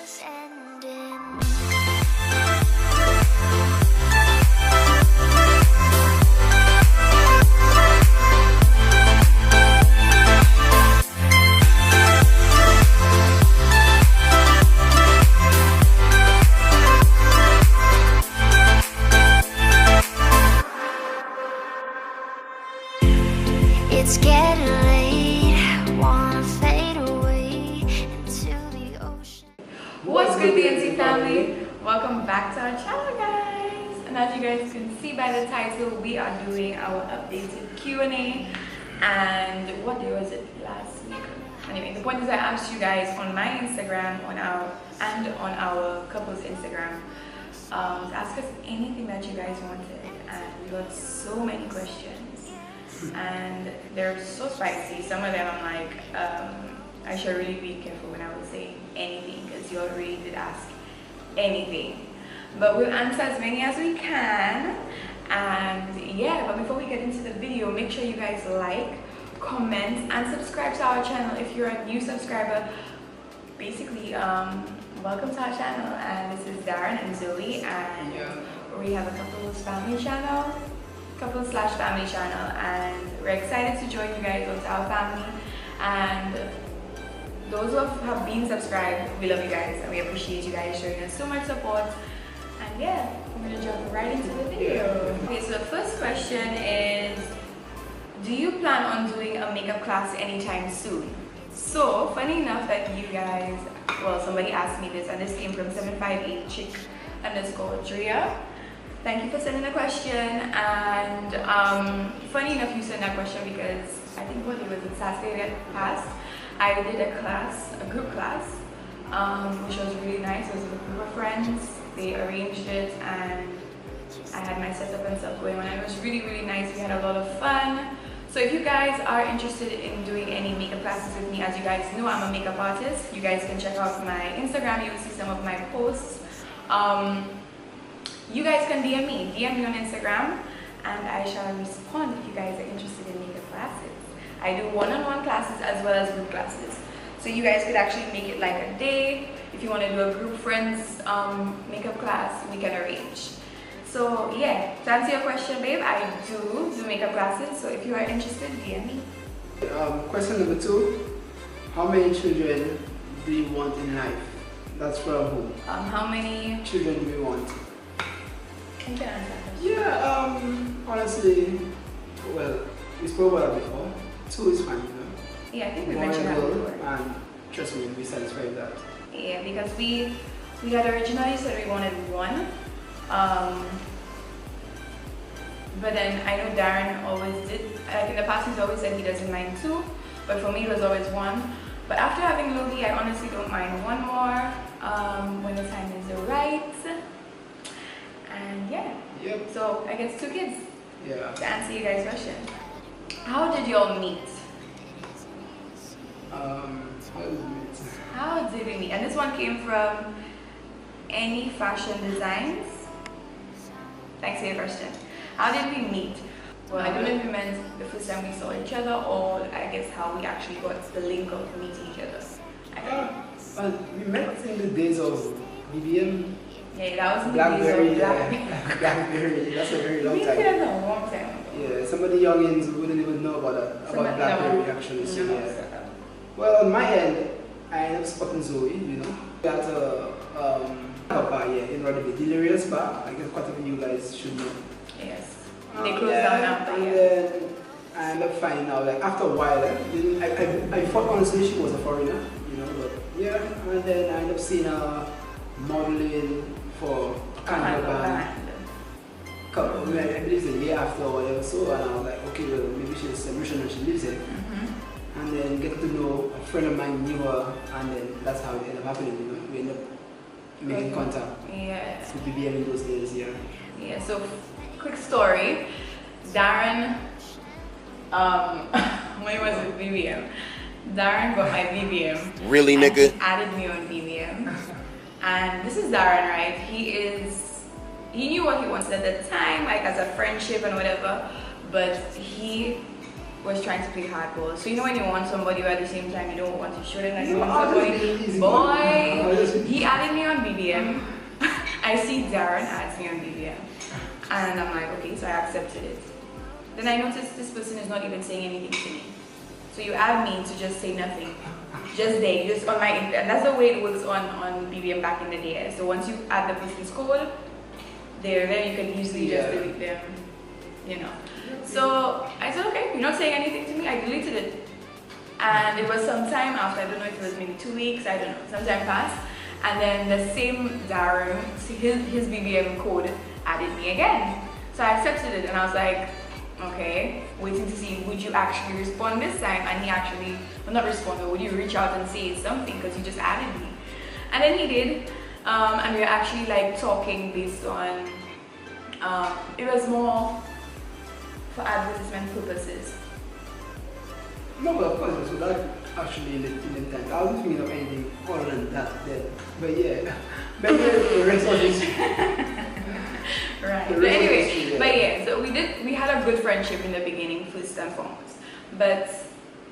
It's getting late, wanna fade away into the ocean. What's good, d&z family? Welcome back to our channel, guys. And as you guys can see by the title, we are doing our updated Q&A. And what day was it? Last week. Anyway, the point is I asked you guys on my Instagram, on our couple's Instagram, to ask us anything that you guys wanted, and we got so many questions. And they're so spicy. Some of them I'm like, I should really be careful when I would say anything, because you already did ask anything. But we'll answer as many as we can. And yeah, but before we get into the video, make sure you guys like, comment, and subscribe to our channel if you're a new subscriber. Basically, welcome to our channel. And this is Daran and Zoe, and we have a couples family channel. Couple/family channel, and we're excited to join you guys onto our family. And those who have been subscribed, we love you guys and we appreciate you guys showing us so much support. And yeah, I'm gonna jump right into the video. Okay, so the first question is, do you plan on doing a makeup class anytime soon? So funny enough that you guys, well, somebody asked me this, and this came from 758 chick_Drea. Thank you for sending the question. And funny enough, you sent that question because I think what it was Saturday that passed, I did a group class, which was really nice. It was with a group of friends. They arranged it, and I had my setup and stuff going on. It was really, really nice. We had a lot of fun. So if you guys are interested in doing any makeup classes with me, as you guys know, I'm a makeup artist. You guys can check out my Instagram. You will see some of my posts. You guys can DM me on Instagram, and I shall respond if you guys are interested in makeup classes. I do one-on-one classes as well as group classes. So you guys could actually make it like a day. If you want to do a group friends makeup class, we can arrange. So yeah, to answer your question, babe, I do makeup classes. So if you are interested, DM me. Question number 2. How many children do you want in life? That's from whom? How many children do you want? You can answer that question. Yeah, honestly, well, we spoke about it before. 2 is fine, you know. Yeah, I think we mentioned that before. And trust me, we satisfied with that. Yeah, because we had originally said we wanted 1. But then I know Daran always did, like in the past he's always said he doesn't mind 2, but for me it was always 1. But after having Logie, I honestly don't mind 1 more when the time is right. And yeah, so I guess 2 kids. Yeah. To answer you guys' question, how did y'all meet? How did we meet? And this one came from Any Fashion Designs. Thanks for your question. How did we meet? Well, I don't know if we meant the first time we saw each other, or I guess how we actually got the link of meeting each other. I don't know. We met in the days of BBM. Yeah, that was in the Blackberry, days of Blackberry. Blackberry, that's a very long time. That's a long time. Yeah, some of the youngins wouldn't even know about that, about Blackberry actually. So yeah. Well, on my end, I ended up spotting Zoe, you know. We had a bar, in Rugby, Delirious Bar. I guess quite a few you guys should know. Yes. They closed down after, and then I ended up finding out, like after a while, I thought honestly she was a foreigner, you know, but yeah, and then I ended up seeing her modeling for Canada Band. I believe the year after or whatever, so, and I was like, okay, well, maybe she's a celebration and she lives there. And then get to know a friend of mine knew her, and then that's how it ended up happening, you know. We ended up making contact with BBM in those days, Yeah, so quick story. Daran, when was it BBM? Daran got my BBM. Really, nigga? He added me on BBM. And this is Daran, right? He knew what he wanted at the time, like as a friendship and whatever, but he was trying to play hardball. So you know when you want somebody, but at the same time you don't want to show them that you want somebody? Boy, he he added me on BBM. I see Daran adds me on BBM. And I'm like, okay, so I accepted it. Then I noticed this person is not even saying anything to me. So you add me to just say nothing. Just there, just on my, and that's the way it works on BBM back in the day. So once you add the person's code, then you can usually just delete them, you know. So I said, okay, you're not saying anything to me. I deleted it. And it was some time after, I don't know if it was maybe 2 weeks, I don't know, some time passed. And then the same Daran, his BBM code added me again. So I accepted it and I was like, okay, waiting to see would you actually respond this time. And he actually, well, not respond, but would you reach out and say something because you just added me. And then he did. And we were actually like talking based on, it was more for advertisement purposes. No, but of course, so that actually in the time. I wasn't thinking of anything other than that then. But yeah, maybe the rest of this. Right. But anyway, but yeah, so we had a good friendship in the beginning, first and foremost. But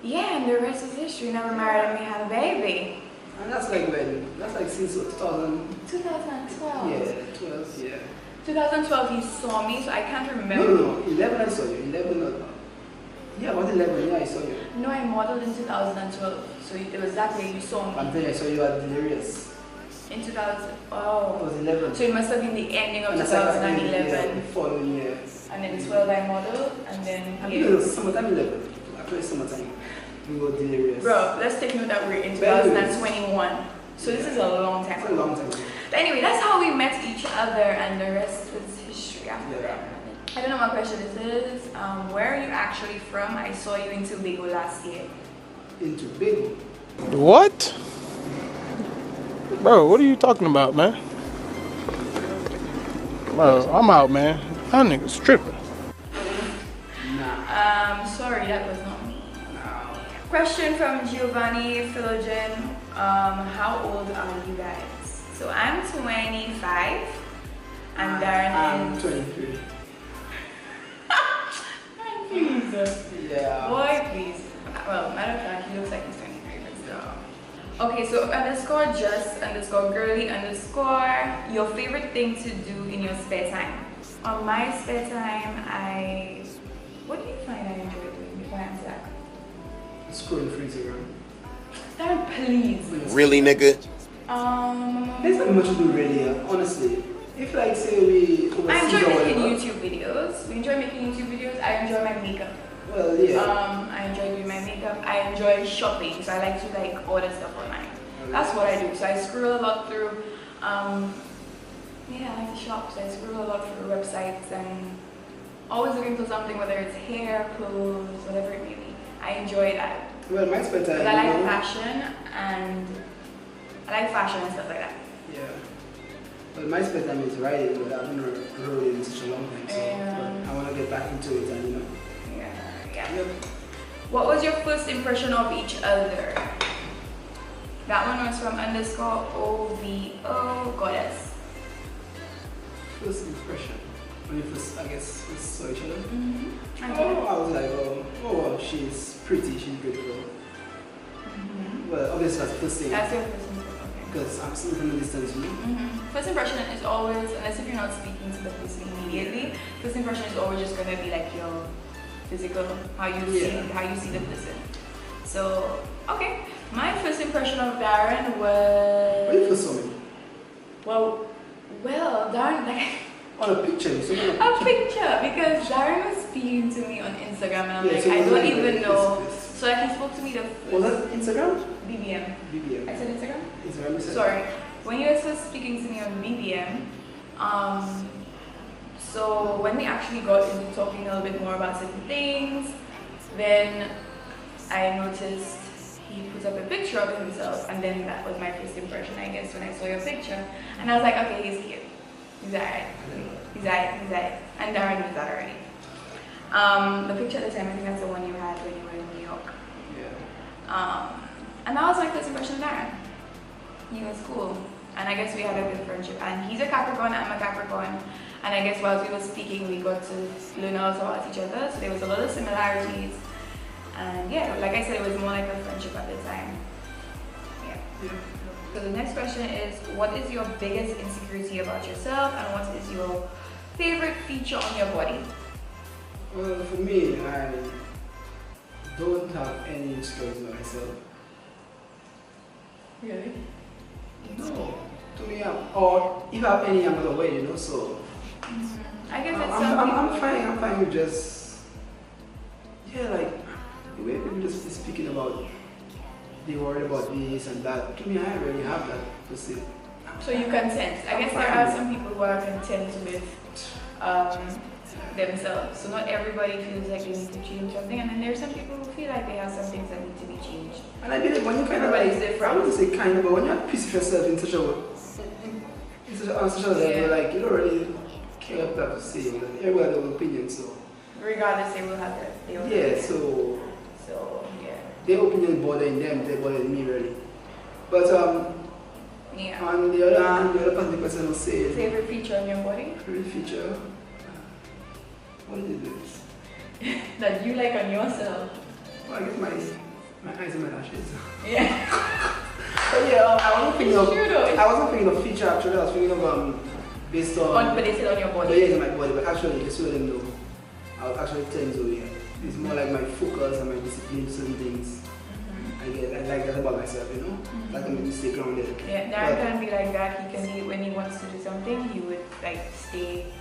yeah, and the rest is history. We never married and we had a baby. And that's like when? That's like since 2000. 2012. Yeah, 12, yeah. 2012 he saw me, so I can't remember. No, 11 I saw you. 11 not. Yeah, about 11, yeah, I saw you. No, I modeled in 2012, so it was that day you saw me. I'm telling you, I saw you at Delirious. In 2000, It oh. was 11. So it must have been the ending of And that's like 2011. the following year. And then 12 I modeled, and then I think it was summertime 11. Actually, summertime. We were Delirious. Bro, let's take note that we're in 2021. So this is a long time. It's a long time. But anyway, that's how we met each other, and the rest was history after that. I don't know what question this is. Where are you actually from? I saw you in Tobago last year. In Tobago? What? Bro, what are you talking about, man? Bro, I'm out, man. That nigga's tripping. Nah. Sorry, that was not me. No. Question from Giovanni Philogen. How old are you guys? So I'm 25 and Daran I'm is 23. please. Yeah. Boy, please. Well, matter of fact, he looks like he's 23, but still. Okay, so underscore just underscore girly underscore your favorite thing to do in your spare time. On my spare time, what do you find I enjoy doing before I answer that? Scrolling through Instagram. Daran, please. Really, nigga? There's not much to do really, honestly. If like say we I overseas enjoy or making whatever. YouTube videos. We enjoy making YouTube videos. I enjoy my makeup. Well, yeah. I enjoy doing my makeup. I enjoy shopping, so I like to like order stuff online. That's what I do. So I scroll a lot through. Yeah, I like to shop. So I scroll a lot through websites and always looking for something, whether it's hair, clothes, whatever it may be. I enjoy that. Well, my spare time. Because I like fashion and stuff like that. Yeah. But my spare time is riding, but I've been riding in such a long time, so but I want to get back into it, and you know. Yeah. Yep. What was your first impression of each other? That one was from underscore OVO goddess. First impression. When you first, I guess, first saw each other. Okay. I was like, oh, she's pretty, she's beautiful. Well, obviously that's the first thing. That's your first impression. Okay. Because I'm still from a distance, you know. First impression is always, unless if you're not speaking to the person immediately, first impression is always just gonna be like your physical, how you see the person. So okay, my first impression of Daran was. When you first saw me? Well, Daran like. On a picture, you saw me on A picture, because Daran was speaking to me on Instagram and I'm Yeah, like, so I it was don't like even this, know. this. So like he spoke to me the Was that Instagram? BBM. BBM. I said Instagram? Instagram, you said? Sorry. When he was first speaking to me on BBM, so when we actually got into talking a little bit more about certain things, then I noticed he put up a picture of himself, and then that was my first impression, I guess, when I saw your picture. And I was like, okay, he's cute. He's alright. He's alright. And Daran knew that already. The picture at the time, I think that's the one you had when you were in New York. Yeah. And that was my first impression of Daran. He was cool. And I guess we had a good friendship. And he's a Capricorn, I'm a Capricorn. And I guess while we were speaking, we got to learn a lot about each other. So there was a lot of similarities. And yeah, like I said, it was more like a friendship at the time. Yeah. So the next question is, what is your biggest insecurity about yourself, and what is your favorite feature on your body? Well, for me, I don't have any insecurity about myself. Really? No. To me, or if I have any, I'm not aware, you know, so. I guess it's I'm fine with just, yeah, like, the way people just be speaking about, they worry about this and that. To me, I already have that to say. So you content. I guess there are some people who are content with themselves. So not everybody feels like they need to change something, and then there are some people who feel like they have some things that need to be changed. And I believe when you kind of Everybody's like, different. I wouldn't say kind of, but when you piece of yourself in such a, on such a level, like, you don't really care what people have to say. You know? Everybody has their own opinion, so. Regardless, they will have their own Yeah, opinion. so yeah. their opinion bothering them, they bother me really. But Yeah. on the other hand, the other person will say, Favorite feature on your body favorite feature, what is this? that you like on yourself? Well, I guess my eyes and my lashes. Yeah. But yeah, I wasn't thinking It's of, true though. I wasn't thinking of feature actually, I was thinking of based on, But they said on your the body. layers of my body, but actually just so them know, I'll actually tell you, so yeah, it's more like my focus and my discipline to certain things. I like that about myself, you know? That can be mistake around there. Yeah, Daran can be like that. He can be, when he wants to do something, he would like stay,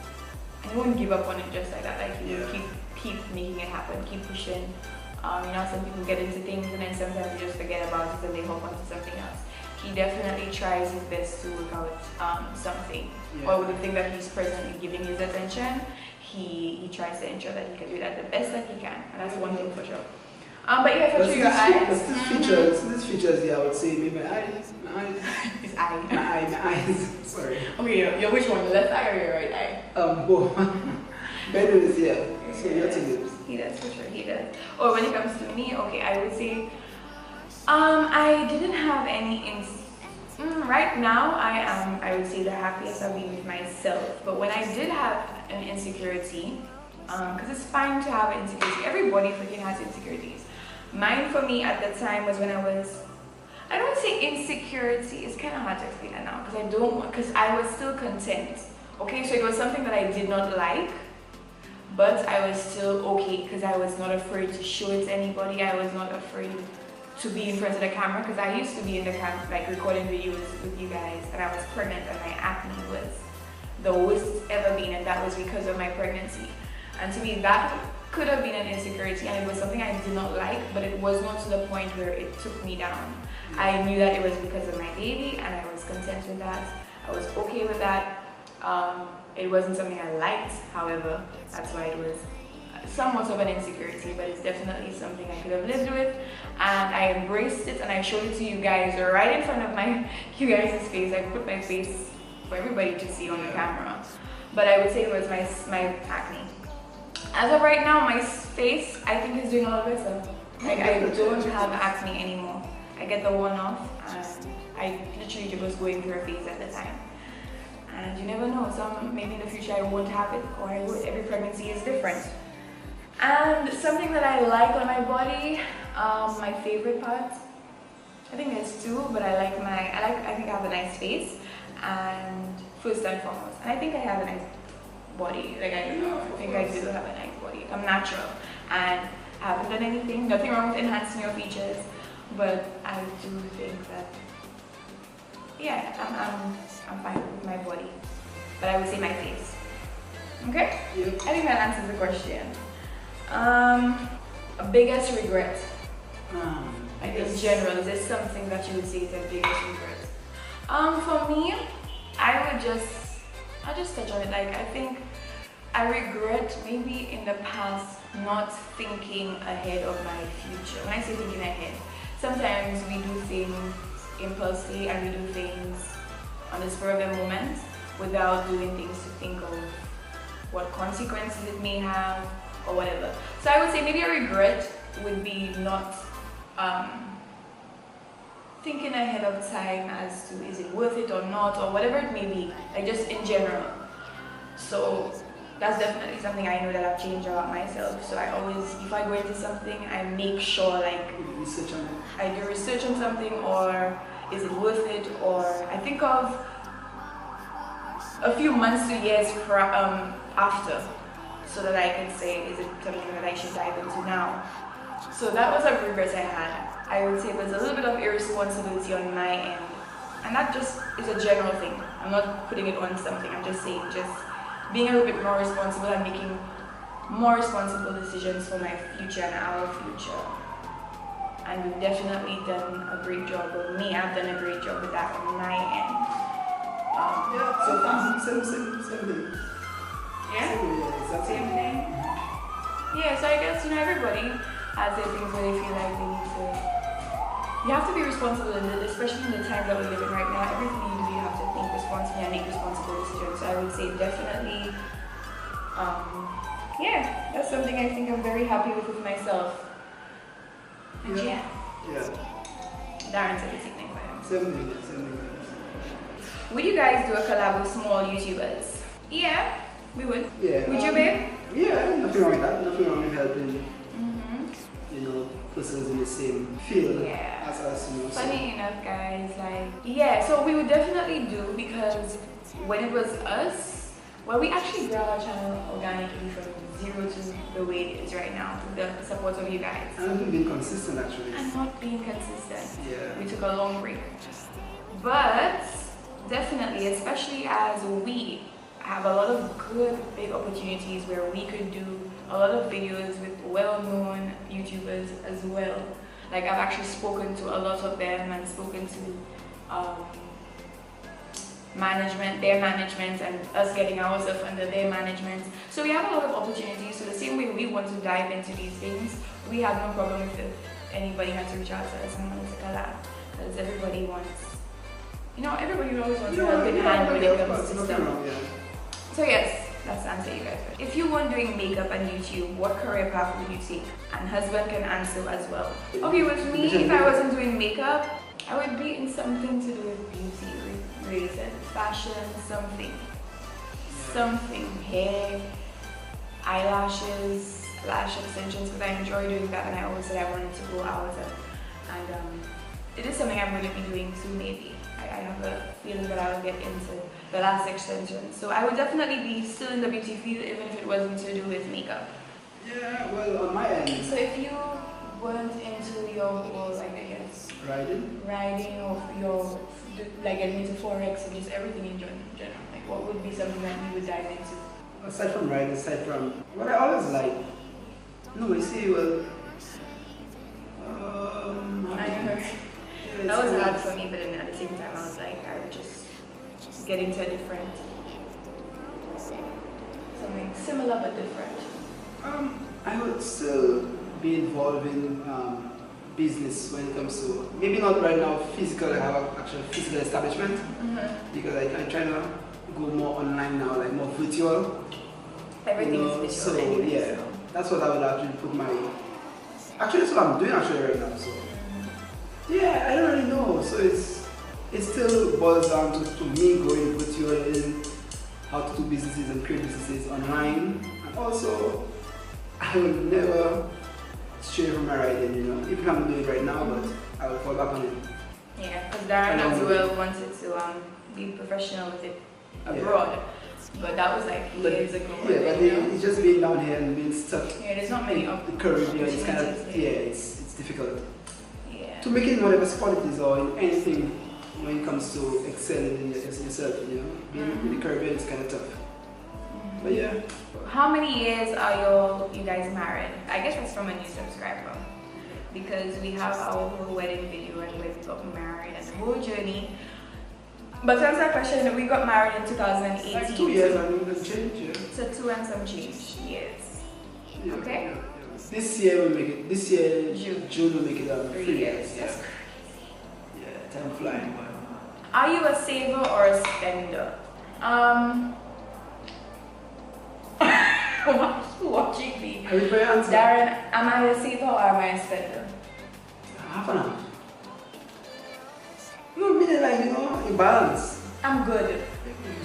and he wouldn't give up on it just like that. Like he would keep making it happen, keep pushing. You know, some people get into things and then sometimes they just forget about it and they hop onto something else. He definitely tries his best to work out something, or with the thing that he's presently giving his attention. He tries to ensure that he can do that the best that he can, and that's one thing for sure. But yeah, for sure, your eyes. These features, yeah, I would say maybe my eyes. His eye. My eyes. Sorry. Okay, you're which one? Your left eye or your right eye? Both. But anyways, yeah. So your two lips. He does, for sure, he does. Or when it comes to me, okay, I would say, I didn't have any right now, I would say the happiest I've been with myself. But when I did have an insecurity, because it's fine to have an insecurity. Everybody freaking has insecurities. Mine for me at the time was when I don't want to say insecurity, it's kind of hard to explain that now because I was still content. Okay, so it was something that I did not like, but I was still okay because I was not afraid to show it to anybody. I was not afraid to be in front of the camera because I used to be in the camera, like recording videos with you guys, and I was pregnant and my acne was the worst it's ever been, and that was because of my pregnancy. And to me, that could have been an insecurity, and it was something I did not like, but it was not to the point where it took me down. I knew that it was because of my baby, and I was content with that. I was okay with that. It wasn't something I liked, however, that's why it was somewhat of an insecurity, but it's definitely something I could have lived with, and I embraced it, and I showed it to you guys right in front of you guys' face. I put my face for everybody to see on the camera, but I would say it was my acne. As of right now, my face, I think, is doing a lot better. Like, I don't have acne anymore. I get the one-off, and I literally was going through a phase at the time. And you never know, maybe in the future I won't have it, or I would. Every pregnancy is different. And something that I like on my body, my favorite part, I think there's two, but I think I have a nice face, and first and foremost, and I think I have a nice body. Like, I think I do have a nice body. I'm natural, and I haven't done anything. Nothing wrong with enhancing your features, but I do think that, yeah, I'm fine with my body. But I would say my face. Okay? Yep. I think that answers the question. Biggest regret. Like in general, is there something that you would say is the biggest regret? For me, I'll just touch on it. Like, I think I regret maybe in the past not thinking ahead of my future. When I say thinking ahead, sometimes we do things impulsively and we do things on the spur of the moment without doing things to think of what consequences it may have or whatever. So I would say maybe a regret would be not thinking ahead of time as to is it worth it or not, or whatever it may be, like just in general. So that's definitely something I know that I've changed about myself. So I always, if I go into something, I make sure, like, Research on it. I do research on something, or is it worth it, or I think of a few months to years after, so that I can say, is it something that I should dive into now? So that was a regret I had. I would say there's a little bit of irresponsibility on my end, and that just is a general thing. I'm not putting it on something, I'm just saying, just being a little bit more responsible and making more responsible decisions for my future and our future. And we've definitely done a great job, or me, I've done a great job with that on my end. Yeah, so same thing. Yeah? Same Same thing? Yeah, so I guess, you know, everybody has their things where they feel like they need to. You have to be responsible, especially in the time that we live in right now. Everything you do, you have to think responsibly and make responsible decisions. So I would say definitely, yeah, that's something I think I'm very happy with myself. And yeah. Daran said the same thing for him. Same thing. Would you guys do a collab with small YouTubers? Yeah, we would. Yeah. Would you, babe? Yeah, nothing wrong with that. Nothing wrong with helping, you know, persons in the same field as us, you know. Funny enough, guys, like, yeah, so we would definitely do, because when it was us, well, we actually grew our channel organically from zero to the way it is right now, with the support of you guys. And we've been consistent, actually. And not being consistent. Yeah. We took a long break. But definitely, especially as we have a lot of good big opportunities where we could do a lot of videos with well-known YouTubers as well. Like, I've actually spoken to a lot of them and spoken to their management, and us getting ourselves under their management. So we have a lot of opportunities. So the same way we want to dive into these things, we have no problem with it. Anybody has to reach out to us and want to collab, because everybody wants, you know, everybody always wants to help in hand when it comes to stuff. So yes, that's the answer, you guys. If you weren't doing makeup and YouTube, what career path would you take? And husband can answer as well. Okay, with me, if I wasn't doing makeup, I would be in something to do with beauty, related, fashion, something. Hair, eyelashes, lash extensions, because I enjoy doing that, and I always said I wanted to go out, and it is something I'm going to be doing soon, maybe. I have a feeling that I will get into the lash extensions. So I would definitely be still in the beauty field, even if it wasn't to do with makeup. Yeah, well, on my end. So if you weren't into your whole, like, I guess, riding, or your, like, getting into Forex and just everything in general, like, what would be something that you would dive into? Aside from riding, aside from what I always like. No, you see, well, I heard. That was hard for me, but then at the same time, I was like, I would just get into a different, something similar but different. I would still be involved in business when it comes to, maybe not right now physical, I have an actual physical establishment, because I'm trying to go more online now, like more virtual. Everything is visual. So anyway, yeah, so. That's what I would actually put my, actually that's what I'm doing actually right now, so. Yeah, I don't really know. So it still boils down to me going virtual in how to do businesses and create businesses online. And also, I will never stray from my riding, you know. Even if I'm doing it right now, but I will fall back on it. Yeah, because Daran as well wanted to be professional with it abroad. But that was like years ago. Yeah, but it's just being down here and being stuck. Yeah, there's not many in the Caribbean. It's kind of, it's difficult. To make it in whatever qualities or in anything when it comes to excelling in yourself, you know. Being in the Caribbean is kind of tough. But yeah. How many years are you guys married? I guess that's from a new subscriber. Because we have our whole wedding video and when we got married and the whole journey. But to answer that question, we got married in 2018. Like 2 years and even change, yeah. So 2 and some change years. Yeah, okay? Yeah. This year we'll make it. This year June will make it 3 years. Yeah. Yeah, time flying. Are you a saver or a spender? Why are you watching me? Are you for your answer? Daran, am I a saver or am I a spender? Half and half. No, meaning like, you know, in balance. I'm good.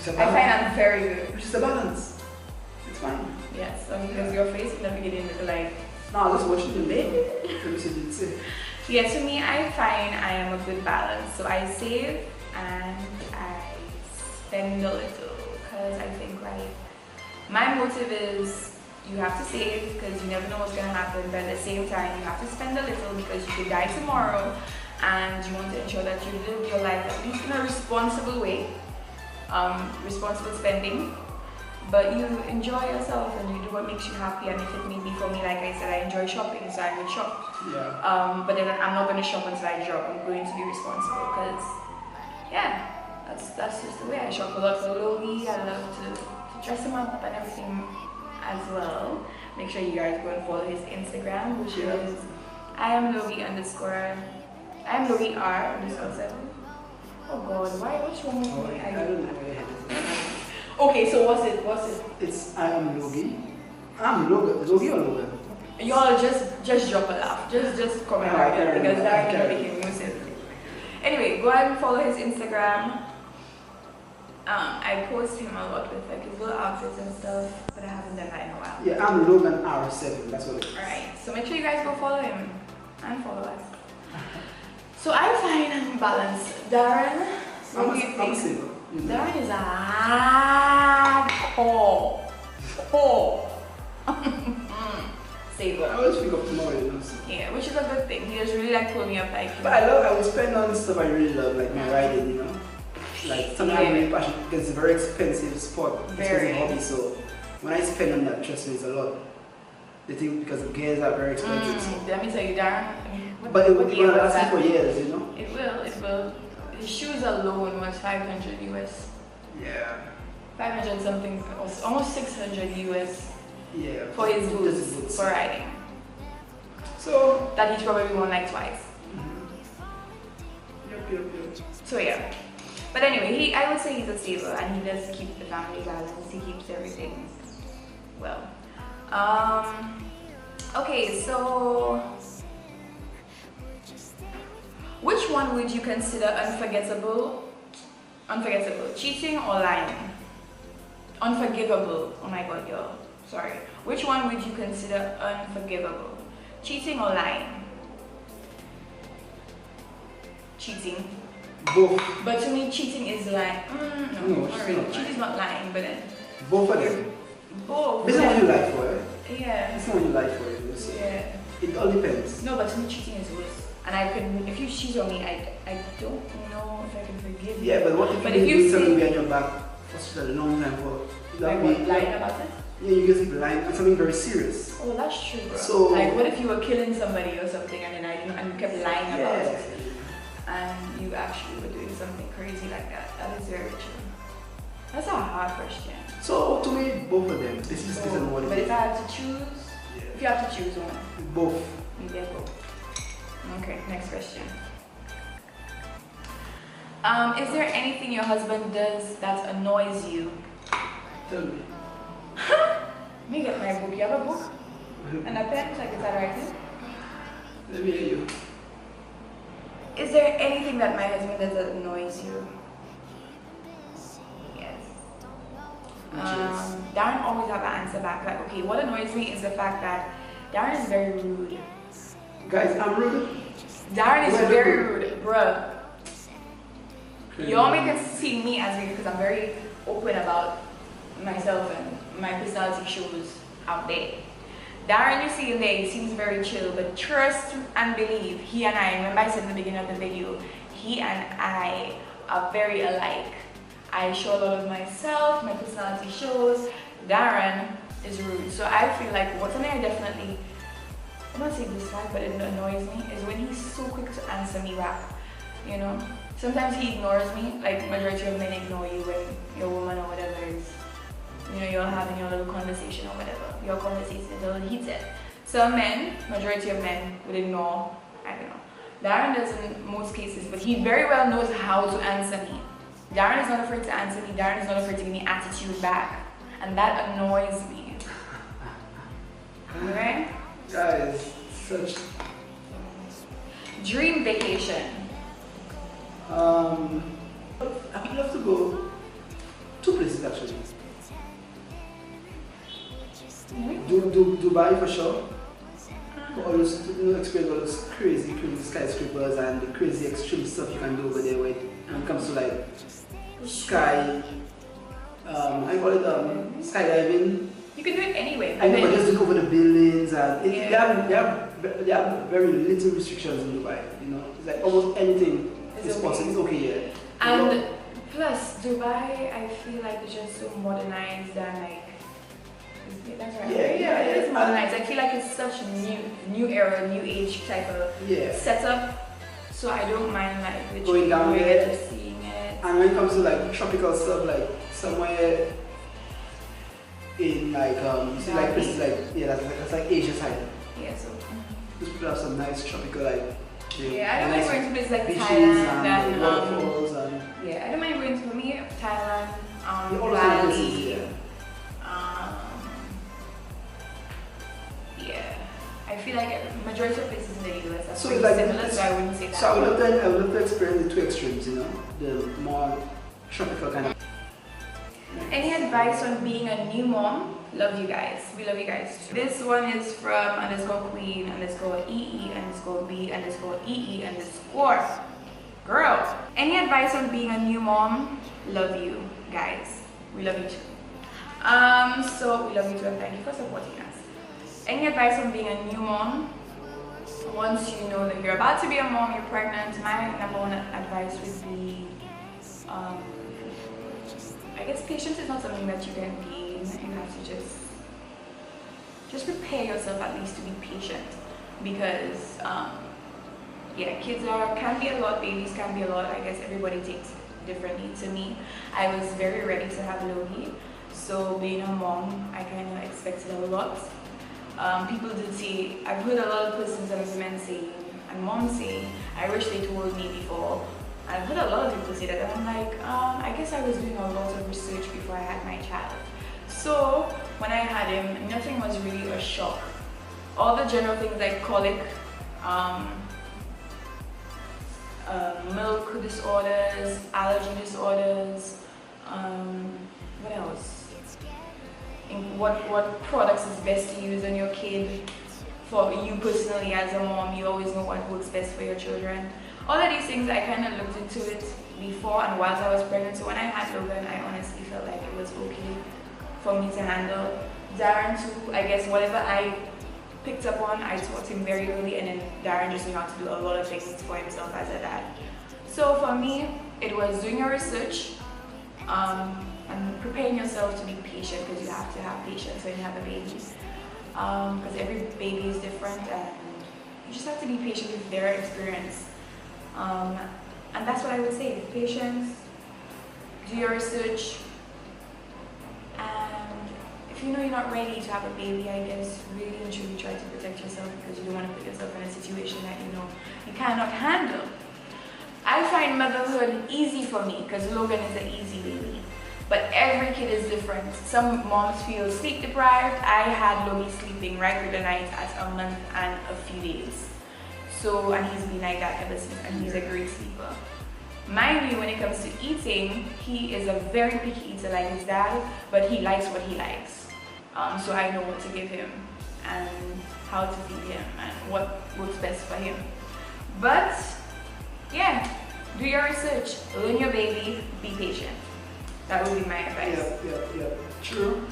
I find I'm very good. Which is a balance. It's fine. Yes, because your face in the beginning looked like, no, I was just watching the baby. Let me see what you say. Yeah, to me, I find I am a good balance. So I save and I spend a little because I think like my motive is you have to save because you never know what's gonna happen, but at the same time you have to spend a little because you could die tomorrow, and you want to ensure that you live your life at least in a responsible way, responsible spending. But you enjoy yourself and you do what makes you happy. And if it may be, for me, like I said, I enjoy shopping, so I would shop. Yeah. But then I'm not going to shop until I drop. I'm going to be responsible because, yeah, that's just the way I shop. A lot for Logie. I love to dress him up and everything as well. Make sure you guys go and follow his Instagram, which is I am Logie R _7. Oh God, why? Which one? I don't know where your head is. Okay, so what's it? It's I am Logie. I'm Logan. Logie or Logan? Y'all just drop a laugh. Just comment No, I right can't there because remember. that I can't became music. Anyway, go ahead and follow his Instagram. I post him a lot with like his little outfits and stuff, but I haven't done that in a while. Yeah, I'm Logan R7. That's what it is. Alright, so make sure you guys go follow him and follow us. So I find I'm balanced. Daran, what do you I'm think? single. Daran is a hardcore. Saver. I always think of tomorrow, you know. So. Yeah, which is a good thing. He just really like pull me up like. But I will spend on stuff I really love, like my riding, you know. Like something I'm really passionate because it's a very expensive sport, expensive hobby. So when I spend on that, trust me, it's a lot. They think because the gears are very expensive. So. Let me tell you, Daran. But it will last for years, you know. It will. His shoes alone was 500 US. Yeah. 500 something, almost 600 US. Yeah. For his boots, for riding. So that he's probably won like twice. Yep. So yeah. But anyway, I would say he's a saver and he does keep the family balance. He keeps everything well. Okay, so which one would you consider unforgettable? Cheating or lying? Unforgivable. Oh my God, y'all. Sorry. Which one would you consider unforgivable? Cheating or lying? Cheating. both. But to me, cheating is lying. No, not really. Cheating is not lying, but then Both of them. both. This is what you like for, eh? Yeah. This is what you like for, you know. So Yeah. it all depends. No, but to me, cheating is worse. And I could, if you cheat on me, I don't know if I can forgive you. Yeah, but what if But you if you do something say- behind your back for such a long time for Like what, lying about it? Yeah, you just be lying on something very serious. Oh, that's true, bro. So- like, what if you were killing somebody or something, and then and you kept lying about it, and you actually were doing something crazy like that? That is very true. That's a hard question. So to me, both of them. This is what But it if I had to choose, if you have to choose one, is. Both. maybe I go. Okay, next question. Is there anything your husband does that annoys you? Tell me. Let me get my book. You have a book and a pen so I can start writing? Let me hear you. Is there anything that my husband does that annoys you? Yes. Daran always have an answer back. Like, okay, what annoys me is the fact that Daran is very rude. Guys, I'm rude. Daran is Why very rude? rude, bruh. Y'all may can see me as rude because I'm very open about myself and my personality shows out there. Daran, you see him there, he seems very chill, but trust and believe, he and I, remember I said in the beginning of the video, he and I are very alike. I show a lot of myself, my personality shows. Daran is rude. So I feel like what's something I definitely, I'm not saying dislike, but it annoys me, is when he's so quick to answer me back, you know? Sometimes he ignores me, like majority of men ignore you when your woman or whatever is, you know, you're having your little conversation or whatever. Your conversation is a little heated. Some men, majority of men, would ignore, I don't know. Daran does in most cases, but he very well knows how to answer me. Daran is not afraid to answer me. Daran is not afraid to give me attitude back. And that annoys me. Alright? Guys, such. Dream vacation. I would love to go 2 places actually. Dubai for sure. All those, experience all those crazy skyscrapers and the crazy extreme stuff you can do over there when it comes to like sky, I call it skydiving. You can do it anyway. I know, but just look over the buildings and they have very little restrictions in Dubai. You know, it's like almost anything is possible. It's okay here. And plus, Dubai, I feel like it's just so modernized and like. That's right. Yeah, it is modernized. I feel like it's such new era, new age type of setup. So I don't mind like going down there, just seeing it. And when it comes to like tropical stuff, like somewhere in like like places like that's like Asia side. Yeah, so these people have some nice tropical like. I don't mind going to places like beaches Thailand and waterfalls and. Yeah, I don't mind going to, for me, Thailand, Bali. I feel like majority of places in the US are so pretty like, similar, so I wouldn't say that. So I would love to experience the two extremes, you know, the more tropical kind of. Any advice on being a new mom? Love you guys. We love you guys too. This one is from _queen _EE _B _EE _ girl. Any advice on being a new mom? Love you guys. We love you too. So we love you too and thank you for supporting us. Any advice on being a new mom? Once you know that you're about to be a mom, you're pregnant, my number one advice would be, I guess patience is not something that you can gain. You have to just prepare yourself at least to be patient, because yeah, kids can be a lot, babies can be a lot. I guess everybody takes it differently. To me, I was very ready to have Logie, so being a mom, I kind of expected a lot. People did say, I've heard a lot of persons and women saying, and moms saying, I wish they told me before. I've heard a lot of people say that, and I'm like, I guess I was doing a lot of research before I had my child. So when I had him, nothing was really a shock. All the general things like colic, milk disorders, allergy disorders, what else? What products is best to use on your kid. For you personally as a mom, you always know what works best for your children. All of these things, I kind of looked into it before and whilst I was pregnant. So when I had Logan, I honestly felt like it was okay for me to handle. Daran too, I guess whatever I picked up on, I taught him very early, and then Daran just knew how to do a lot of things for himself as a dad. So for me, it was doing your research, and preparing yourself to be patient, because you have to have patience when you have a baby, because every baby is different and you just have to be patient with their experience, and that's what I would say: patience, do your research, and if you know you're not ready to have a baby, I guess really and truly try to protect yourself, because you don't want to put yourself in a situation that you know you cannot handle. I find motherhood easy for me because Logan is an easy baby. But every kid is different. Some moms feel sleep deprived. I had Logie sleeping right through the night at a month and a few days. So, and he's been like that ever since, and he's a great sleeper. Mind you, when it comes to eating, he is a very picky eater like his dad, but he likes what he likes. So I know what to give him and how to feed him and what works best for him. But yeah, do your research, learn your baby, be patient. That would be my advice. Yeah. True.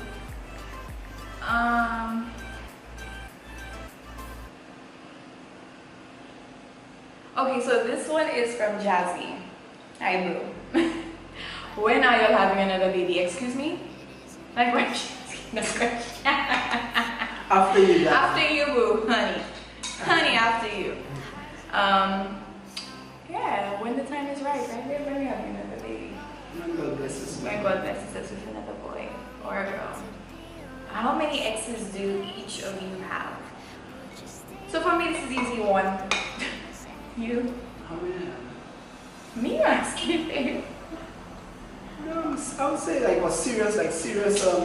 Okay, so this one is from Jazzy. Hi, boo. When are y'all having another baby? Excuse me? Like what? No question. After you, yeah. After you, boo, honey. Honey, after you. Yeah, when the time is right? When are we having another baby? When God blesses us. When God blesses us with another boy or a girl. How many exes do each of you have? So for me, this is easy one. You? How many? Me asking, babe. No, I would say like was serious,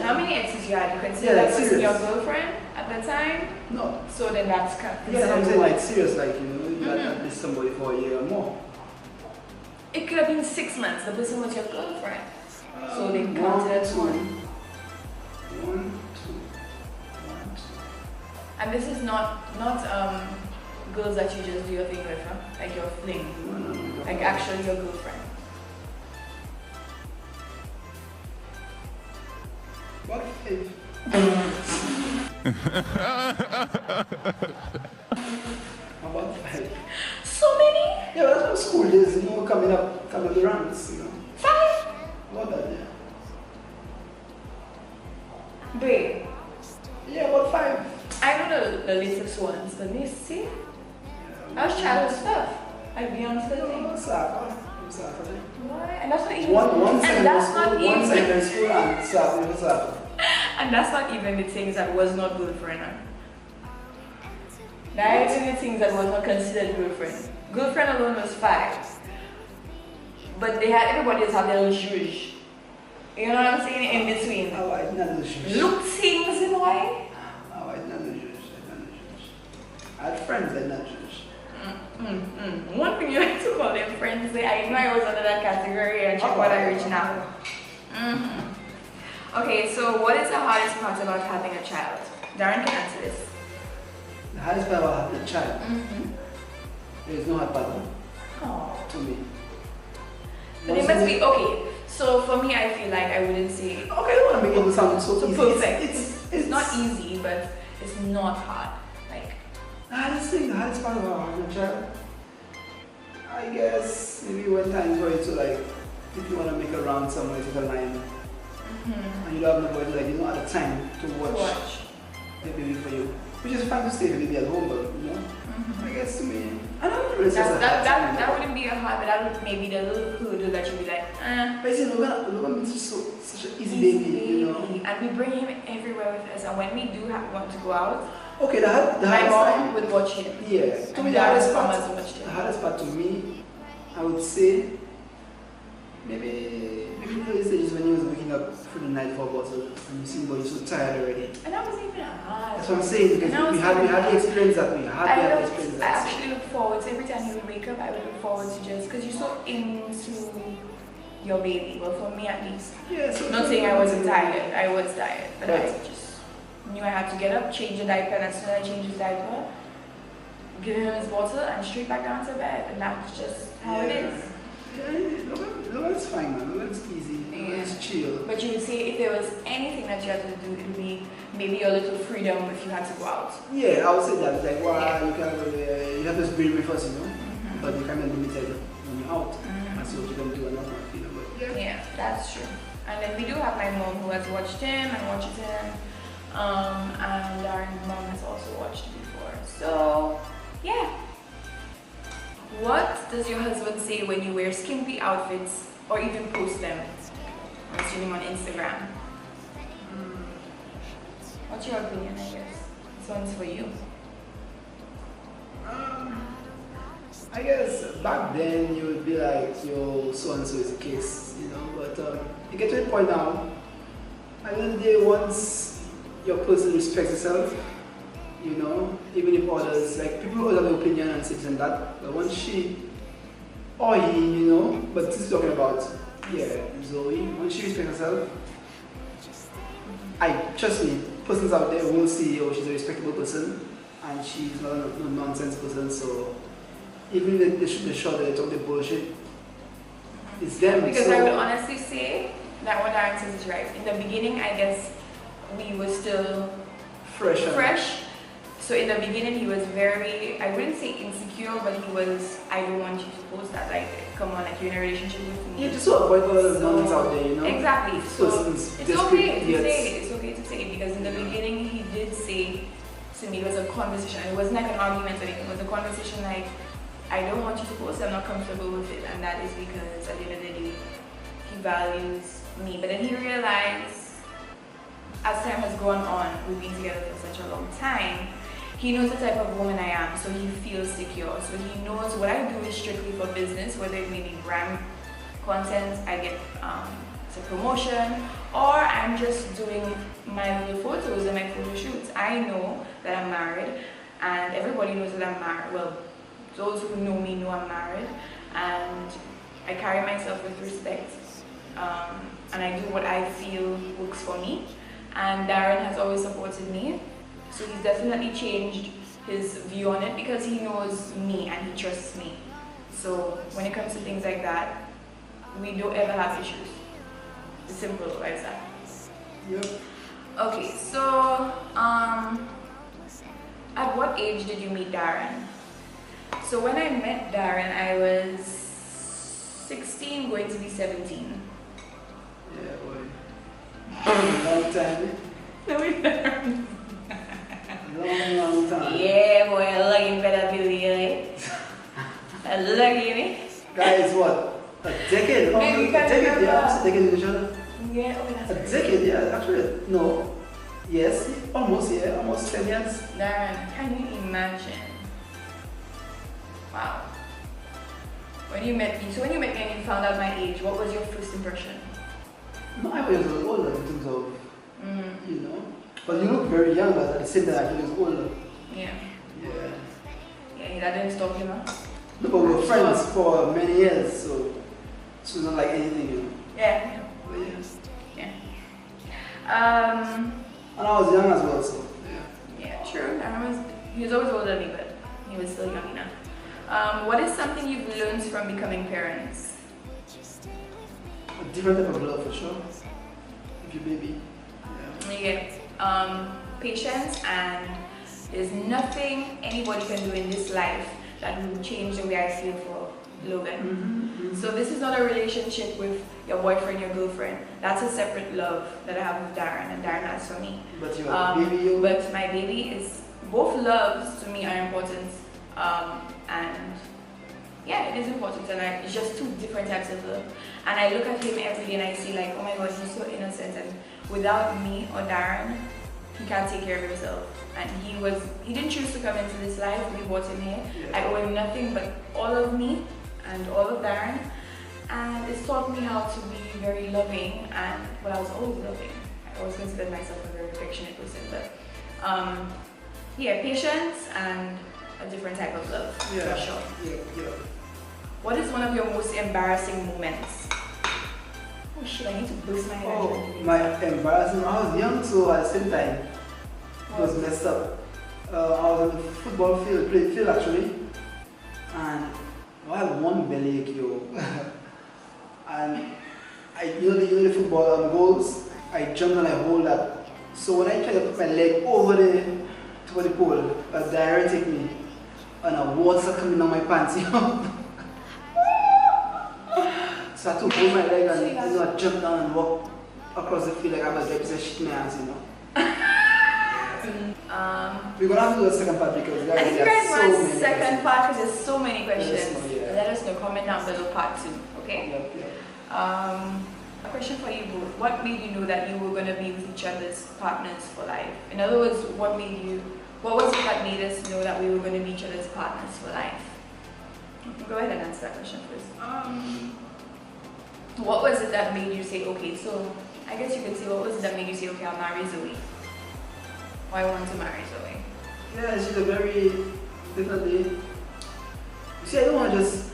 How many exes you had? You consider Yeah, that person serious. your girlfriend at the time? No. So then that's Yeah, I'm saying like serious, like you know, you had at least somebody for a year or more. It could have been 6 months. The person was your girlfriend. So they counted as one. 1, 2, 1, 2. And this is not girls that you just do your thing with, huh? Like your fling. No. Like actually your girlfriend. What if? About 5. So many? Yeah, but that's what school days, you know, coming up the ranks, you know. 5? About that, yeah. Babe. Yeah, about 5. I know the latest ones. The least, see? That's childhood stuff. Like Beyonce thing. Why? And that's not even. One and that's not even. secondary school and Saka. And that's not even the things that was not good for her. That even the things that was not considered girlfriend. Girlfriend alone was 5. But they had everybody else have their little zhuzh. You know what I'm saying? In between. Oh, I didn't know the shoes. Look things in why? Oh, I didn't know the shoes. I had friends that not shoes. One thing you like to call them friends, I know I was under that category and check what I reach now. Okay, so what is the hardest part about having a child? Daran can answer this. The hardest part about having a child, there is no hard part Oh. to me. But it must be okay. So for me, I feel like I wouldn't say Okay, I don't want to make it sound so easy. perfect. It's not easy, but it's not hard. Like the hardest part about having a child, I guess maybe when times for you to like, if you want to make a round somewhere, take a line, and you don't have nobody like you don't have the time to watch the baby for you, which is fine to stay with the baby at home, but you know, I guess to me, I don't really that wouldn't be a hard, but that would maybe the little hurdle that you'd be like, But you know, we're gonna be such an easy baby, you know. And we bring him everywhere with us, and when we do want to go out, Okay, the my hardest mom time, would watch him. yeah. To me, And the hardest Daran's mom part, has watched him. the hardest part to me, I would say, maybe the stages when he was waking up for the night for a bottle, and you see him, but he's so tired already. And that wasn't even hard. That's what I'm saying, because we had the experience that we had. I actually look forward to every time he would wake up. I would look forward to just because you're so into your baby. Well, for me at least. Yeah, so Not saying I wasn't tired. I was tired, but I just knew I had to get up, change the diaper, and as soon as I changed his diaper, give him his bottle, and straight back down to bed. And that's just how it is. Yeah, that's fine, man. That's easy. It's chill. But you would say if there was anything that you had to do, it would be maybe a little freedom if you had to go out. Yeah, I would say that. Like, wow, you can't go there. You have to be with us, you know. But you kind of limited when you're out. That's what you can do another, you know. But Yeah, that's true. And then we do have my mom who has watched him and watches him. And Daran's mom has also watched before. So, yeah. What does your husband say when you wear skimpy outfits or even post them? I'm assuming on Instagram. What's your opinion, I guess? This one's for you. I guess back then you would be like, yo, so and so is the case, you know. But you get to a point now. At the end of the day, once your person respects yourself, you know, even if others, like people always have an opinion and this and that, but once she or he, you know, but this is talking about, yeah, Zoe, once she respects herself, I trust me, persons out there will see, oh, she's a respectable person and she's not a nonsense person, so even if they shoot the shot, they talk the bullshit, it's them. Because so, I would honestly say that what Daran says is right. In the beginning, I guess we were still fresh. So in the beginning, he was very, I wouldn't say insecure, but he was, I don't want you to post that. Like, come on, like you're in a relationship with me. yeah, just to avoid all the nonsense out there, you know. Exactly. So it's okay to say it. It's okay to say it because in the beginning, he did say to me, it was a conversation. It wasn't like an argument or anything. It was a conversation like, I don't want you to post, I'm not comfortable with it. And that is because at the end of the day, he values me. But then he realized, as time has gone on, we've been together for such a long time, he knows the type of woman I am, so he feels secure. So he knows what I do is strictly for business, whether it may be brand content, I get it's a promotion, or I'm just doing my little photos and my photo shoots. I know that I'm married, and everybody knows that I'm married. Well, those who know me know I'm married, and I carry myself with respect, and I do what I feel works for me. And Daran has always supported me. So he's definitely changed his view on it because he knows me and he trusts me. So when it comes to things like that, we don't ever have issues. It's simple as that. Yep. Okay, so at what age did you meet Daran? So when I met Daran, I was 16, going to be 17. Yeah, boy. Long time. No, we never. Long time. Yeah, boy, I like him better Billy. I love you. Guys, what? A decade? Oh, Maybe a decade, yeah. Almost a decade in the channel. Yeah, oh, that's A decade, yeah. Actually, no. Yes, almost, yeah. Almost 10 years. Daran, can you imagine? Wow. When you met me, so when you met me and you found out my age, what was your first impression? No, I was older in terms of, you know. But you look very young, but at the same time, I was older. Yeah. Yeah. Yeah, that didn't stop you, man. No, but we were friends for many years, so it's not like anything, you know. Yeah. But yeah. Yeah. And I was young as well, so yeah. Yeah, true. He was always older than me, but he was still young enough. What is something you've learned from becoming parents? A different type of love for sure. If your baby. Yeah. Yeah. Patience, and there's nothing anybody can do in this life that will change the way I feel for Logan. So this is not a relationship with your boyfriend, your girlfriend. That's a separate love that I have with Daran, and Daran has for me. But your baby, But my baby is, both loves to me are important, and yeah, it is important, and it's just two different types of love. And I look at him every day and I see like, oh my god, he's so innocent, and without me or Daran, he can't take care of himself. And he didn't choose to come into this life, we brought him here. Yeah. I owe him nothing but all of me and all of Daran. And it's taught me how to be very loving, and well, I was always loving. I always considered myself a very affectionate person, but yeah, patience and a different type of love, yeah. for sure. Yeah. What is one of your most embarrassing moments? Oh shit, I need to boost my head. Oh, my embarrassing. I was young, so at the same time, it was messed up. I was on the football field, playing field actually, and I had one belly ache, yo. And you know the football goals, I jumped and I hold that. So when I tried to put my leg over the pole, a Daran take me, and water coming down my pants, you know. So I had to hold my leg and I jump down and walk across the field like I was like shit my ass, you know. We're gonna have to do a second part because And if you guys so want many second questions. part, because there's so many questions, Yeah. let us know, comment down below part 2, okay? Yep. A question for you both. What made you know that you were going to be with each other's partners for life? In other words, what was it that made us know that we were going to be each other's partners for life? Go ahead and answer that question first. What was it that made you say, okay, so I guess you could say, what was it that made you say, okay, I'll marry Zoe? Why I want to marry Zoe? Yeah, she's a very definitely. You see, I don't want to just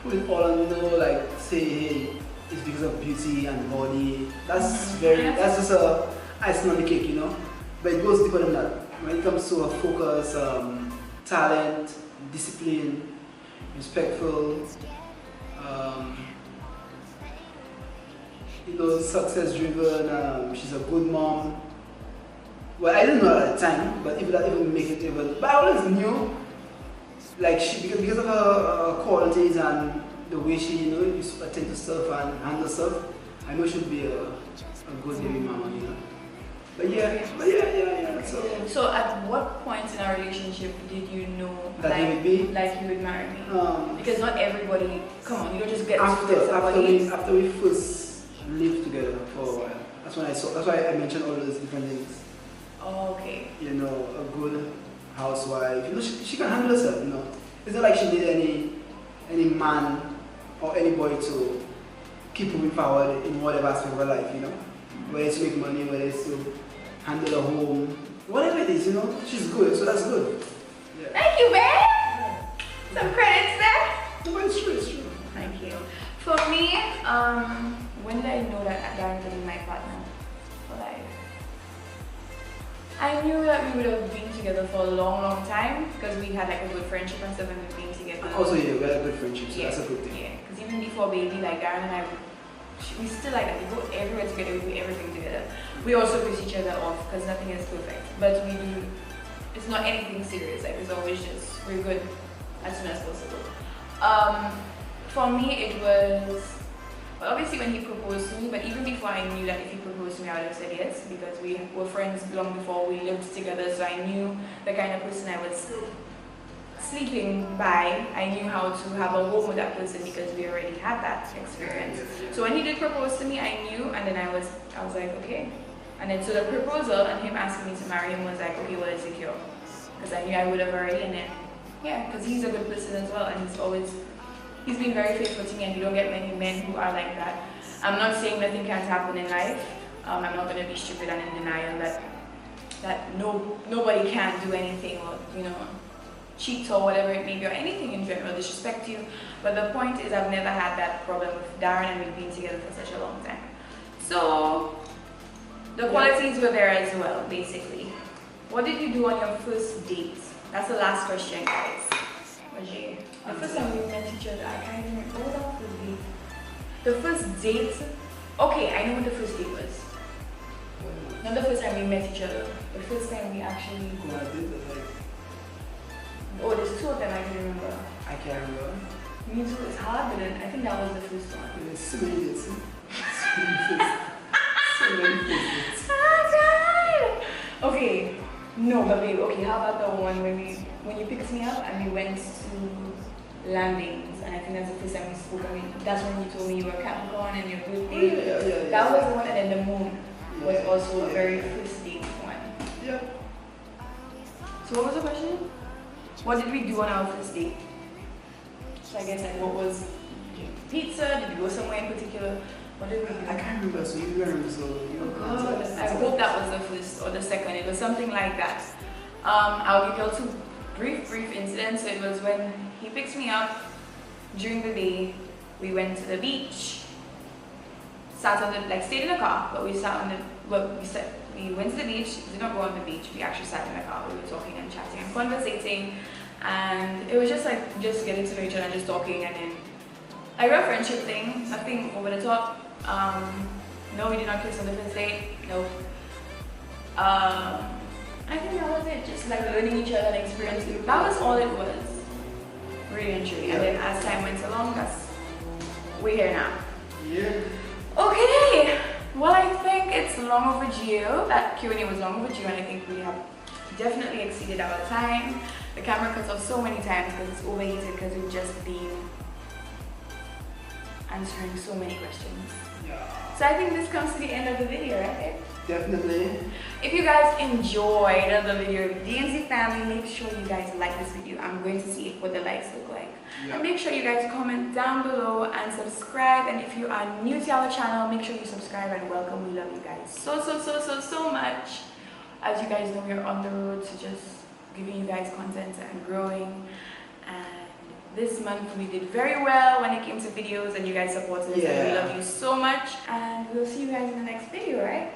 put it all on, you know, like say, hey, it's because of beauty and body. That's that's just a icing on the cake, you know. But it goes deeper than that. When it comes to a focus, talent, discipline, respectful, you know, success driven. She's a good mom. Well, I didn't know at the time, but if that even make it even, but I always knew, like because of her qualities and the way she, you know, used to attend to stuff and handle stuff, I know she'd be a good baby mama, you know. But yeah. So at what point in our relationship did you know That you would be? like you would marry me? Because not everybody, come on, you don't just get after we first lived together for a while. That's when that's why I mentioned all those different things. Oh, okay. You know, a good housewife. You know, she can handle herself, you know. It's not like she needed any man or any boy to keep moving forward in whatever aspect of her life, you know. Whether it's to make money, whether it's to handle a home, whatever it is, you know, she's good, so that's good. Yeah. Thank you, man. Some credits there. No, but it's true. Thank you. For me, when did I know that Daran could be my partner for life? I knew that we would have been together for a long time because we had like a good friendship and stuff, and we've been together. Also, yeah, we had a good friendship, so Yeah, that's a good thing. yeah. Because even before baby, like Daran and I, we still like that. We go everywhere together, we do everything together. We also piss each other off because nothing is perfect, but we do. It's not anything serious. Like it's always just we're good as soon as possible. For me, it was. Well, obviously when he proposed to me, but even before I knew that if he proposed to me, I would have said yes because we were friends long before we lived together, so I knew the kind of person I was sleeping by. I knew how to have a home with that person because we already had that experience. So when he did propose to me, I knew, and then I was like, okay. And then so the proposal and him asking me to marry him was like, okay, well, it's secure. Because I knew I would have already, and then, yeah, because he's a good person as well, and he's been very faithful to me, and you don't get many men who are like that. I'm not saying nothing can't happen in life. I'm not going to be stupid and in denial that nobody can do anything or, cheat or whatever it may be, or anything in general, disrespect you. But the point is I've never had that problem with Daran, and we've been together for such a long time. So, the qualities were there as well, basically. What did you do on your first date? That's the last question, guys. Roger. The first time we met each other, I can't even remember. What was our first date? The first date? Okay, I know what the first date was. Not the first time we met each other. The first time we actually... Oh, there's two of them I can remember. I can't remember. Me too, it's hard, but then I think that was the first one. There's so many dates. So many dates. Oh God! Okay, no, but babe, okay, how about the one when you picked me up and we went to landings, and I think that's the first time we spoke. I mean, that's when you told me you were Capricorn and your birthday. Yeah. That was the one, and then the moon was also a very first date one. Yeah. So what was the question? What did we do on our first date? So I guess like what was pizza? Did we go somewhere in particular? What did we do? I can't remember, so you remember, so you God, I hope that was the first or the second. It was something like that. I'll give you all two brief incidents. So it was when he picked me up during the day. We went to the beach. Stayed in the car, but we went to the beach. Did not go on the beach. We actually sat in the car. We were talking and chatting and conversating, and it was just getting to know each other and just talking, and then like a friendship thing, nothing over the top. No, we did not kiss on the first date. No. I think that was it. Just like learning each other and experiencing. That was all it was, really and truly. And then as time went along, we're here now. Yeah. Okay. Well, I think it's long overdue. That Q&A was long overdue, and I think we have definitely exceeded our time. The camera cuts off so many times because it's overheated because we've just been answering so many questions. Yeah. So I think this comes to the end of the video, right? Definitely. If you guys enjoyed the video of D&Z family, make sure you guys like this video. I'm going to see what the likes look like. Yeah. And make sure you guys comment down below and subscribe. And if you are new to our channel, make sure you subscribe and welcome. We love you guys so much. As you guys know, we're on the road to just giving you guys content and growing. And this month we did very well when it came to videos, and you guys supported us. And we love you so much. And we'll see you guys in the next video, right?